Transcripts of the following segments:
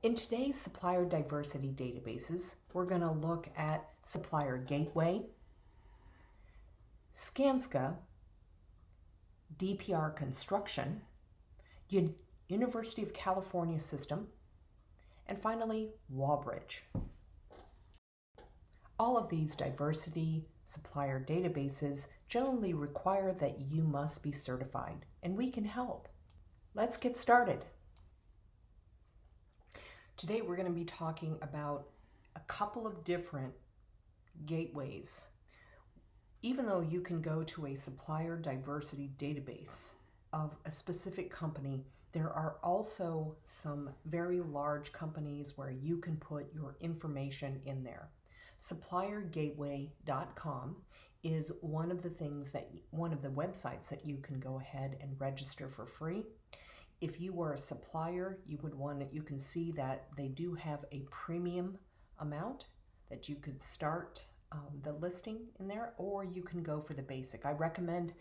In today's Supplier Diversity Databases, we're going to look at Supplier Gateway, Skanska, DPR Construction, University of California System, and finally, Walbridge. All of these diversity supplier databases generally require that you must be certified, and we can help. Let's get started. Today we're going to be talking about a couple of different gateways. Even though you can go to a supplier diversity database of a specific company, there are also some very large companies where you can put your information in there. SupplierGateway.com is one of the websites that you can go ahead and register for free. If you are a supplier, you can see that they do have a premium amount that you could start the listing in there, or you can go for the basic. I recommend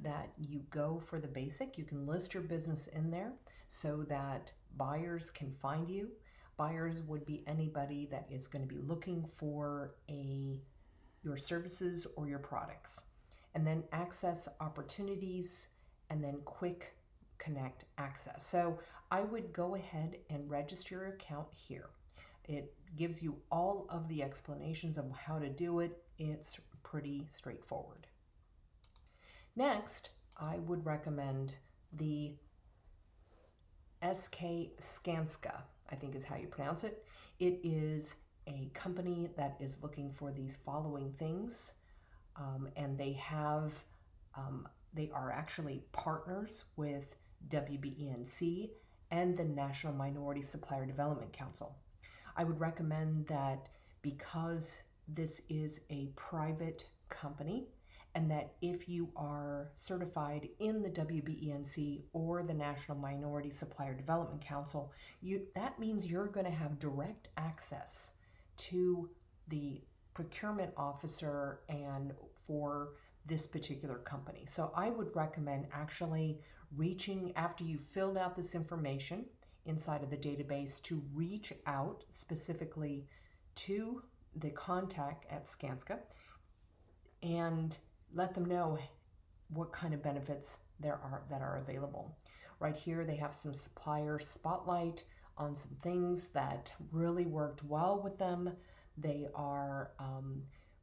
that you go for the basic. You can list your business in there so that buyers can find you. Buyers would be anybody that is going to be looking for your services or your products. And then access opportunities, and then quick connect access. So I would go ahead and register your account here. It gives you all of the explanations of how to do it. It's pretty straightforward. Next, I would recommend the Skanska, I think is how you pronounce it. It is a company that is looking for these following things, and they are actually partners with wbenc and the National Minority Supplier Development Council. I would recommend that because this is a private company, and that if you are certified in the wbenc or the National Minority Supplier Development Council, that means you're going to have direct access to the procurement officer and for this particular company. So I would recommend actually reaching, after you've filled out this information inside of the database, to reach out specifically to the contact at Skanska and let them know what kind of benefits there are that are available. Right here they have some supplier spotlight on some things that really worked well with them. They are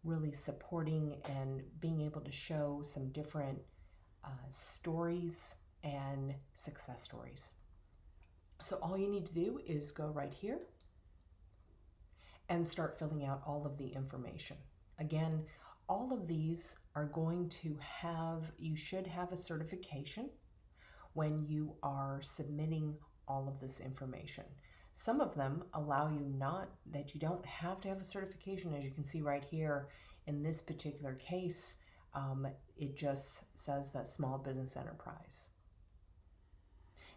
really supporting and being able to show some different stories and success stories. So all you need to do is go right here and start filling out all of the information. Again, all of these are going to you should have a certification when you are submitting all of this information. Some of them allow you that you don't have to have a certification. As you can see right here, in this particular case, it just says that small business enterprise.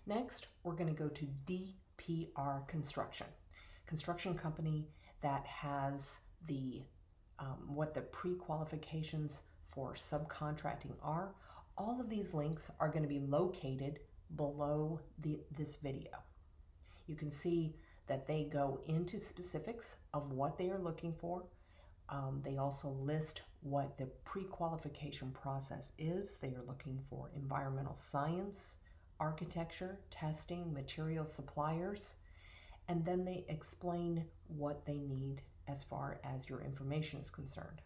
Next, we're going to go to DPR Construction company that has what the pre-qualifications for subcontracting are. All of these links are going to be located below this video. You can see that they go into specifics of what they are looking for. They also list what the pre-qualification process is. They are looking for environmental science, architecture, testing, material suppliers, and then they explain what they need as far as your information is concerned.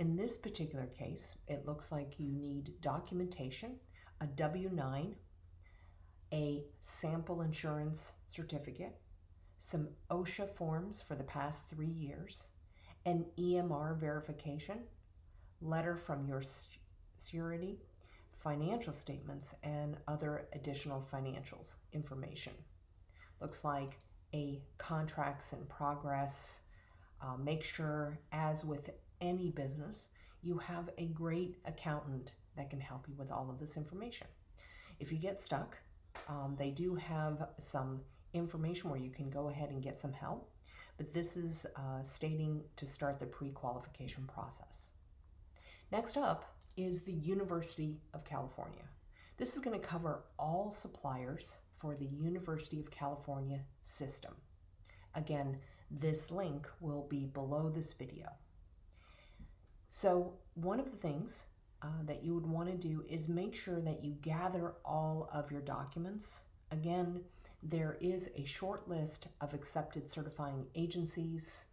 In this particular case, it looks like you need documentation, a W-9, a sample insurance certificate, some OSHA forms for the past 3 years, an EMR verification, letter from your surety, financial statements, and other additional financials information. Looks like a contracts in progress. Make sure, as with any business, you have a great accountant that can help you with all of this information. If you get stuck, they do have some information where you can go ahead and get some help, but this is stating to start the pre-qualification process. Next up is the University of California. This is going to cover all suppliers for the University of California system. Again, this link will be below this video. So one of the things that you would want to do is make sure that you gather all of your documents. Again, there is a short list of accepted certifying agencies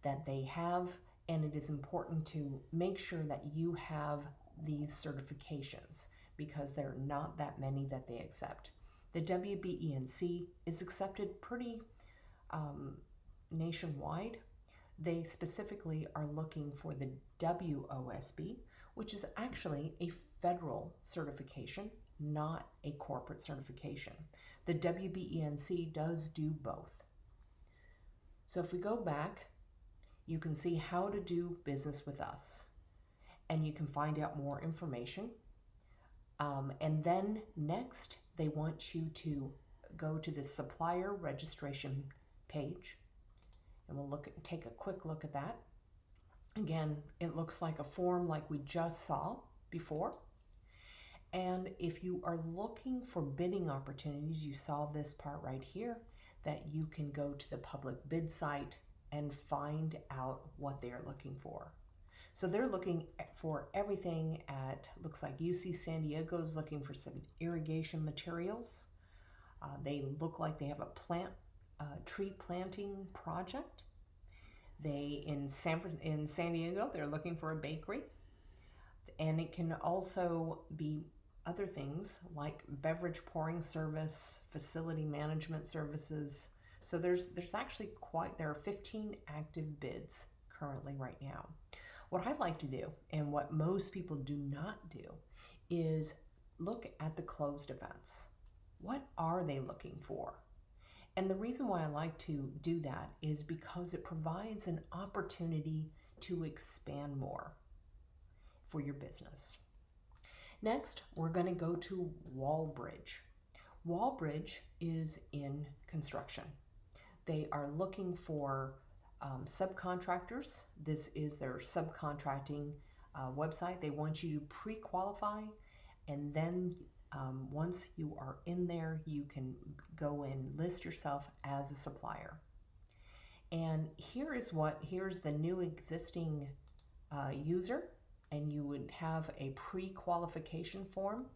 that they have, and it is important to make sure that you have these certifications because there are not that many that they accept. The wbenc is accepted pretty nationwide. They specifically are looking for the WOSB, which is actually a federal certification, not a corporate certification. The wbenc does do both. So if we go back, you can see how to do business with us, and you can find out more information. And then next, they want you to go to the supplier registration page, and we'll take a quick look at that. Again, it looks like a form like we just saw before. And if you are looking for bidding opportunities, you saw this part right here, that you can go to the public bid site and find out what they are looking for. So they're looking for everything at, looks like UC San Diego is looking for some irrigation materials. They look like they have a tree planting project. In San Diego, they're looking for a bakery. And it can also be other things like beverage pouring service, facility management services. So there's actually there are 15 active bids currently right now. What I like to do, and what most people do not do, is look at the closed events. What are they looking for? And the reason why I like to do that is because it provides an opportunity to expand more for your business. Next, we're going to go to Walbridge. Walbridge is in construction. They are looking for subcontractors. This is their subcontracting website. They want you to pre-qualify, and then once you are in there, you can go and list yourself as a supplier. And here's the new existing user, and you would have a pre-qualification form.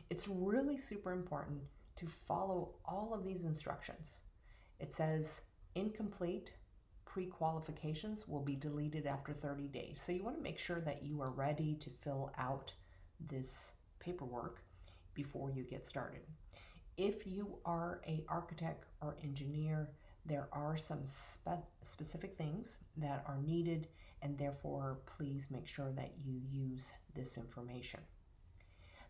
It's really super important to follow all of these instructions. It says incomplete pre-qualifications will be deleted after 30 days. So you want to make sure that you are ready to fill out this paperwork before you get started. If you are an architect or engineer, there are some specific things that are needed, and therefore please make sure that you use this information.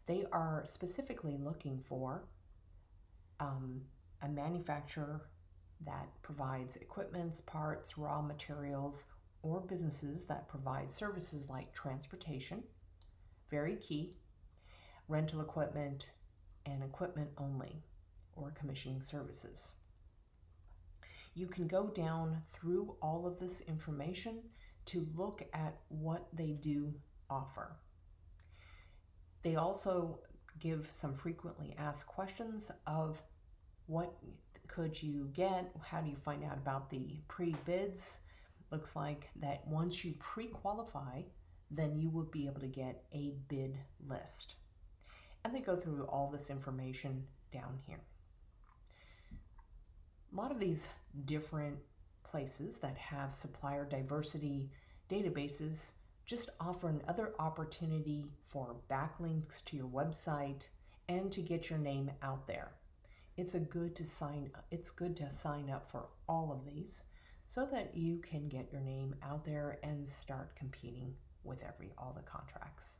They are specifically looking for a manufacturer that provides equipment, parts, raw materials, or businesses that provide services like transportation, very key, rental equipment, and equipment only, or commissioning services. You can go down through all of this information to look at what they do offer. They also give some frequently asked questions of what could you get, how do you find out about the pre-bids. Looks like that once you pre-qualify, then you will be able to get a bid list. And they go through all this information down here. A lot of these different places that have supplier diversity databases just offer another opportunity for backlinks to your website and to get your name out there. It's good to sign up for all of these so that you can get your name out there and start competing with all the contracts.